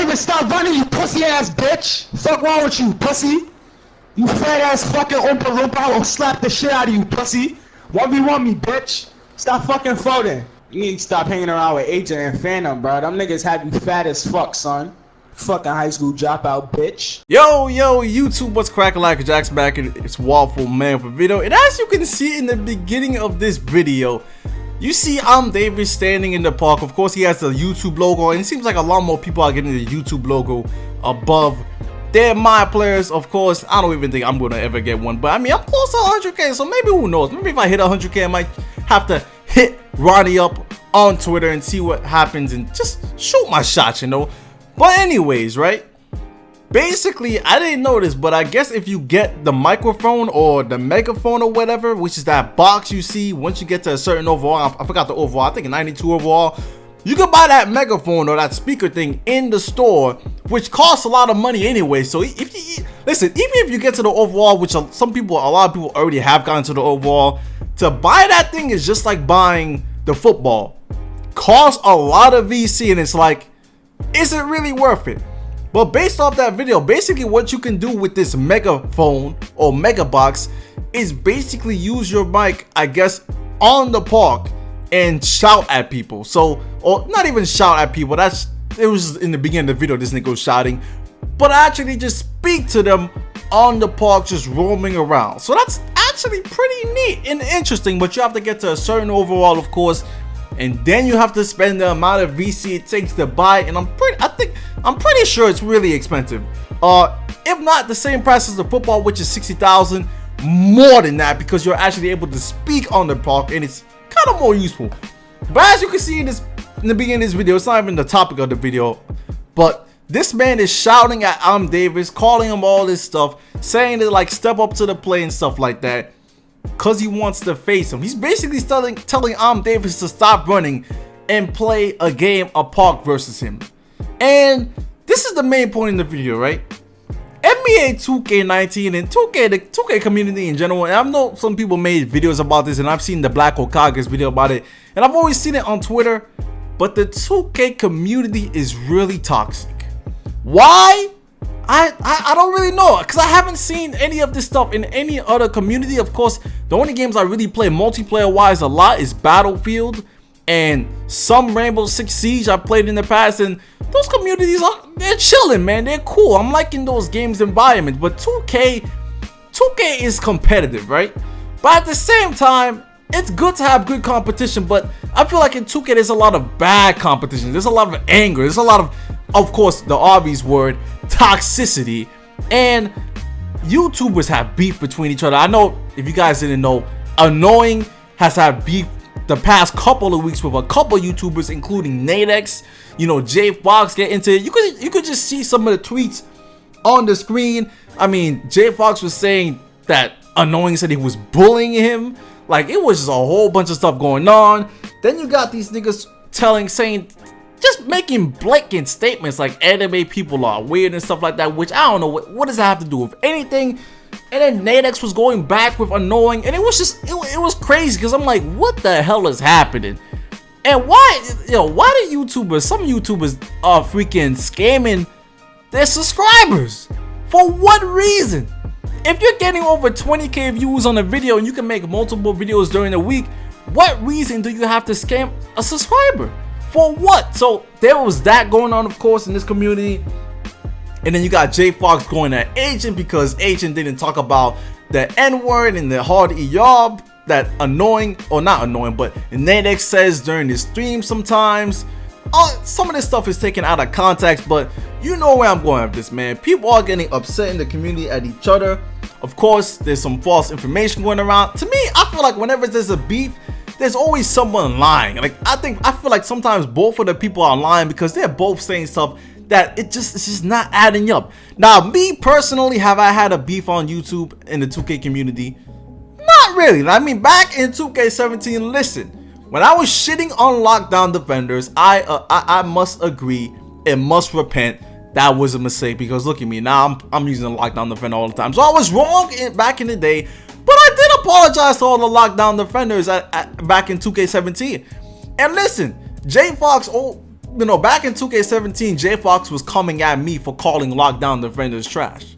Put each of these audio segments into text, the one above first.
Davis, stop running, you pussy ass bitch. Fuck wrong with you, pussy? You fat ass fucking Oompa Loompa. I'll slap the shit out of you, pussy. 1v1 me, bitch. Stop fucking floating. You need to stop hanging around with Agent and Phantom, bro. Them niggas have you fat as fuck, son. Fucking high school dropout, bitch. Yo, YouTube, what's crackalackajackasmacin? It's Waffleman for video. And as you can see in the beginning of this video, you see Davis standing in the park. Of course, he has the YouTube logo, and it seems like a lot more people are getting the YouTube logo above their my players. Of course, I don't even think I'm gonna ever get one, but I mean, I'm close to 100K, so maybe who knows? Maybe if I hit 100K, I might have to hit Ronnie up on Twitter and see what happens and just shoot my shot, you know. But anyways, right? Basically, I didn't know this, but I guess if you get the microphone or the megaphone or whatever, which is that box you see once you get to a certain overall, I forgot the overall, I think a 92 overall, you can buy that megaphone or that speaker thing in the store, which costs a lot of money anyway. So if you listen, even if you get to the overall, which a lot of people already have gotten to the overall, to buy that thing is just like buying the football. Costs a lot of VC, and it's like, is it really worth it? But based off that video, basically what you can do with this megaphone or mega box is basically use your mic, I guess, on the park and shout at people. So, or not even shout at people, it was in the beginning of the video, this nigga was shouting, but actually just speak to them on the park, just roaming around. So that's actually pretty neat and interesting, but you have to get to a certain overall, of course, and then you have to spend the amount of VC it takes to buy, and I'm pretty sure it's really expensive. If not the same price as the football, which is 60,000, more than that, because you're actually able to speak on the park and it's kind of more useful. But as you can see in the beginning of this video, it's not even the topic of the video, but this man is shouting at Davis, calling him all this stuff, saying to like step up to the play and stuff like that, because he wants to face him. He's basically telling Davis to stop running and play a game of park versus him. And this is the main point in the video, right? NBA 2K19 and the 2K community in general, and I know some people made videos about this, and I've seen the Black Hokage's video about it, and I've always seen it on Twitter, but the 2K community is really toxic. Why? I don't really know, because I haven't seen any of this stuff in any other community. Of course, the only games I really play multiplayer wise a lot is Battlefield and some Rainbow Six Siege I played in the past, and those communities they're chilling, man. They're cool. I'm liking those games environments. But 2K is competitive, right? But at the same time, it's good to have good competition, but I feel like in 2K there's a lot of bad competition. There's a lot of anger. There's a lot of course, the obvious word, toxicity, and YouTubers have beef between each other. I know, if you guys didn't know, Annoying has had beef the past couple of weeks with a couple YouTubers, including Nadex, you know, Jay Fox get into it. You could just see some of the tweets on the screen. I mean, Jay Fox was saying that Annoying said he was bullying him. Like, it was just a whole bunch of stuff going on. Then you got these niggas saying, just making blatant statements like anime people are weird and stuff like that, which I don't know what does that have to do with anything. And then Nadex was going back with Annoying, and it was just it was crazy, because I'm like, what the hell is happening? And why do some YouTubers are freaking scamming their subscribers? For what reason? If you're getting over 20K views on a video and you can make multiple videos during the week, what reason do you have to scam a subscriber? For what? So there was that going on, of course, in this community. And then you got Jay Fox going at Agent because Agent didn't talk about the N-word and the hard ER that Annoying, or not Annoying, but Nadex says during his stream sometimes. Some of this stuff is taken out of context, but you know where I'm going with this, man. People are getting upset in the community at each other. Of course, there's some false information going around. To me, I feel like whenever there's a beef, there's always someone lying. Like, I feel like sometimes both of the people are lying because they're both saying stuff that it's just not adding up. Now, me personally, have I had a beef on YouTube in the 2K community? Not really. I mean, back in 2K17, listen, when I was shitting on lockdown defenders, I must agree and must repent. That was a mistake, because look at me now. I'm using a lockdown defender all the time. So I was wrong back in the day, but I did apologize to all the lockdown defenders back in 2K17. And listen, Jay Fox you know, back in 2K17, J Fox was coming at me for calling lockdown defenders trash.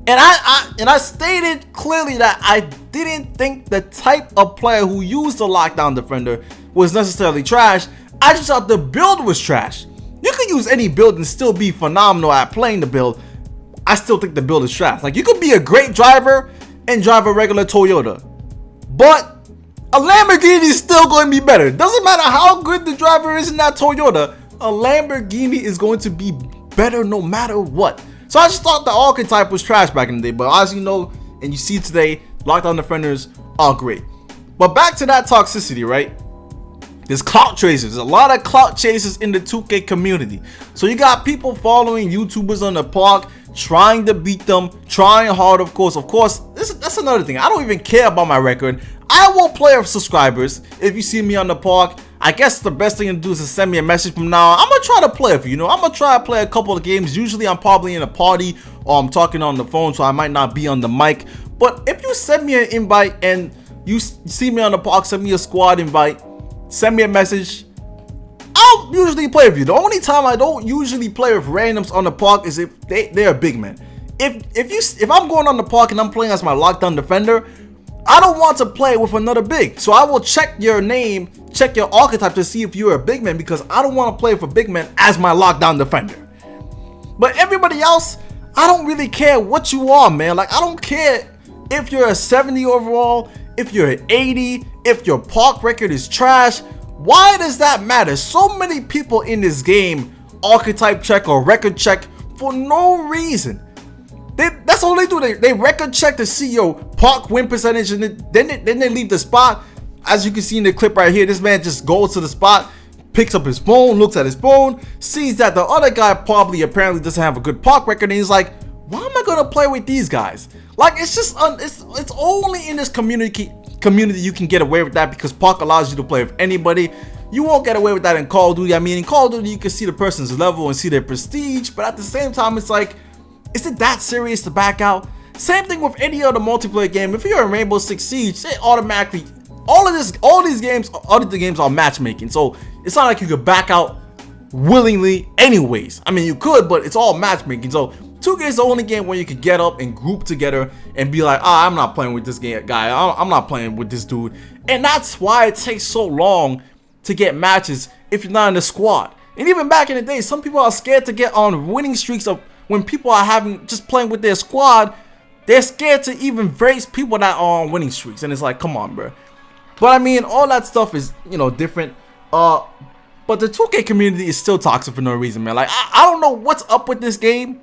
And I stated clearly that I didn't think the type of player who used the lockdown defender was necessarily trash. I just thought the build was trash. You could use any build and still be phenomenal at playing the build. I still think the build is trash. Like, you could be a great driver and drive a regular Toyota, but a Lamborghini is still going to be better. Doesn't matter how good the driver is in that Toyota, a Lamborghini is going to be better no matter what. So I just thought the archetype was trash back in the day, but as you know and you see today, lockdown defenders are great. But back to that toxicity, right? There's clout chasers. There's a lot of clout chasers in the 2K community. So you got people following YouTubers on the park, trying to beat them, trying hard, of course. That's another thing. I don't even care about my record. I will play with subscribers. If you see me on the park, I guess the best thing to do is to send me a message from now on. I'm gonna try to play with you, I'm gonna try to play a couple of games. Usually I'm probably in a party or I'm talking on the phone, so I might not be on the mic. But if you send me an invite and you see me on the park, send me a squad invite, send me a message, I'll usually play with you. The only time I don't usually play with randoms on the park is if they're a big man. If I'm going on the park and I'm playing as my lockdown defender, I don't want to play with another big. So I will check your name, check your archetype to see if you're a big man, because I don't want to play with a big man as my lockdown defender. But everybody else, I don't really care what you are, man. Like, I don't care if you're a 70 overall, if you're an 80, if your park record is trash. Why does that matter? So many people in this game archetype check or record check for no reason. That's all they do. They record check to see your park win percentage, and then they leave the spot. As you can see in the clip right here, this man just goes to the spot, picks up his phone, looks at his phone, sees that the other guy apparently doesn't have a good park record, and he's like, why am I gonna play with these guys? Like, it's just it's only in this community you can get away with that, because park allows you to play with anybody. You won't get away with that in Call of Duty. I mean, in Call of Duty you can see the person's level and see their prestige, but at the same time it's like, is it that serious to back out? Same thing with any other multiplayer game. If you're in Rainbow Six Siege, they automatically, all these games are matchmaking, so it's not like you could back out willingly anyways. I mean, you could, but it's all matchmaking. So 2K is the only game where you could get up and group together and be like, I'm not playing with this guy, I'm not playing with this dude. And that's why it takes so long to get matches if you're not in the squad. And even back in the day, some people are scared to get on winning streaks of when people are just playing with their squad. They're scared to even face people that are on winning streaks, and it's like, come on, bro. But I mean, all that stuff is, different. But the 2K community is still toxic for no reason, man. Like, I don't know what's up with this game,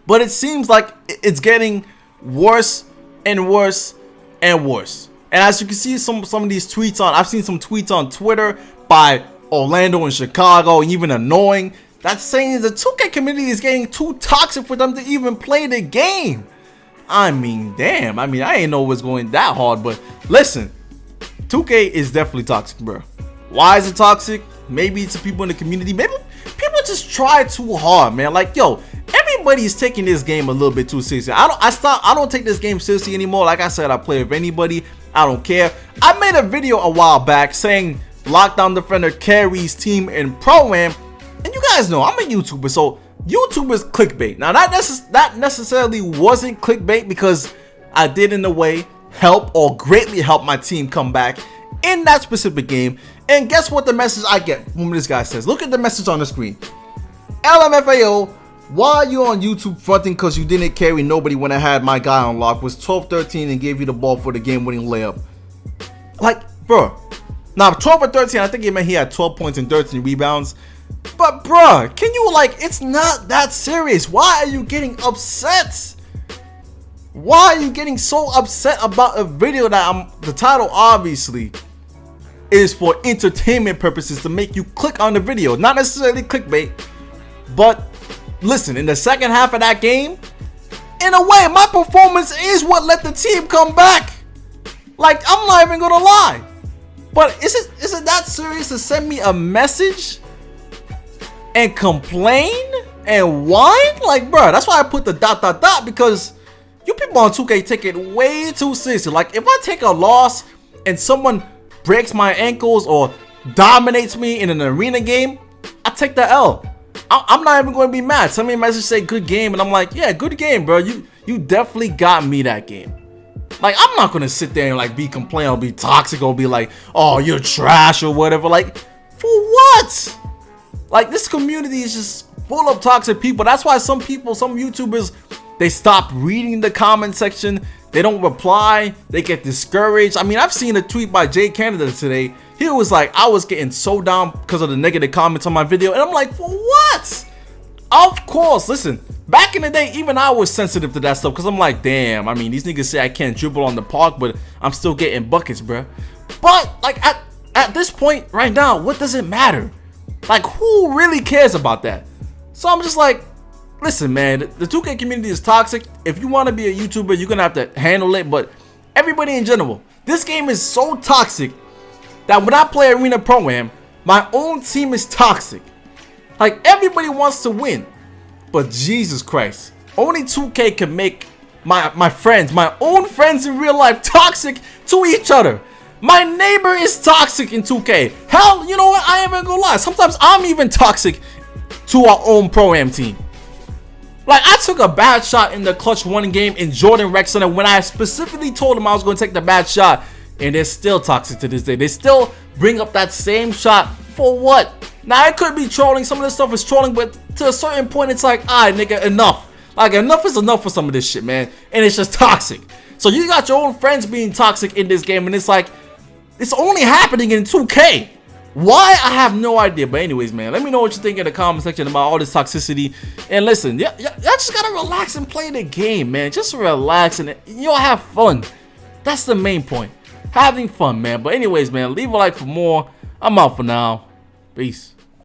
but it seems like it's getting worse and worse and worse. And as you can see, some of these tweets I've seen some tweets on Twitter by Orlando and Chicago, and even Annoying, that's saying the 2K community is getting too toxic for them to even play the game. I mean, damn. I mean, I ain't know it was going that hard, but listen, 2K is definitely toxic, bro. Why is it toxic? Maybe it's the people in the community. Maybe people just try too hard, man. Like, yo, everybody's taking this game a little bit too seriously. I don't take this game seriously anymore. Like I said, I play with anybody. I don't care. I made a video a while back saying lockdown defender carries team in Pro-Am. And you guys know I'm a YouTuber, so YouTube is clickbait. Now that necessarily wasn't clickbait, because I did in a way help or greatly help my team come back in that specific game. And guess what the message I get when this guy says? Look at the message on the screen. LMFAO, why are you on YouTube fronting because you didn't carry nobody when I had my guy on lock, was 12-13 and gave you the ball for the game-winning layup? Like, bro. Now 12 or 13, I think he meant he had 12 points and 13 rebounds. But bruh, can you, like, it's not that serious. Why are you getting upset? Why are you getting so upset about a video that the title obviously is for entertainment purposes, to make you click on the video, not necessarily clickbait. But listen, in the second half of that game, in a way, my performance is what let the team come back. Like, I'm not even gonna lie. But is it that serious to send me a message and complain and whine? Like, bro, that's why I put the ... because you people on 2K take it way too seriously. Like, if I take a loss and someone breaks my ankles or dominates me in an arena game, I take the L. I'm not even going to be mad. Somebody message say good game, and I'm like, yeah, good game, bro. You definitely got me that game. Like, I'm not gonna sit there and like be complaining or be toxic or be like, oh, you're trash or whatever. Like, for what? Like, this community is just full of toxic people. That's why some people, some YouTubers, they stop reading the comment section. They don't reply. They get discouraged. I mean, I've seen a tweet by Jay Canada today. He was like, I was getting so down because of the negative comments on my video. And I'm like, for what? Of course, listen, back in the day, even I was sensitive to that stuff because I'm like, damn, I mean, these niggas say I can't dribble on the park, but I'm still getting buckets, bruh. But, like, at this point right now, what does it matter? Like, who really cares about that? So I'm just like, listen, man, the 2K community is toxic. If you want to be a YouTuber, you're going to have to handle it. But everybody in general, this game is so toxic that when I play Arena Pro-Am, my own team is toxic. Like, everybody wants to win, but Jesus Christ, only 2K can make my friends, my own friends in real life, toxic to each other. My neighbor is toxic in 2K. Hell, you know what? I ain't even gonna lie. Sometimes I'm even toxic to our own Pro-Am team. Like, I took a bad shot in the clutch 1 game in Jordan Rec Center when I specifically told them I was gonna take the bad shot, and they're still toxic to this day. They still bring up that same shot. For what? Now, it could be trolling. Some of this stuff is trolling, but to a certain point, it's like, alright, nigga, enough. Like, enough is enough for some of this shit, man. And it's just toxic. So you got your own friends being toxic in this game, and it's like, it's only happening in 2K. Why? I have no idea. But anyways, man, let me know what you think in the comment section about all this toxicity. And listen, y'all just gotta relax and play the game, man. Just relax and you'll have fun. That's the main point. Having fun, man. But anyways, man, leave a like for more. I'm out for now. Peace.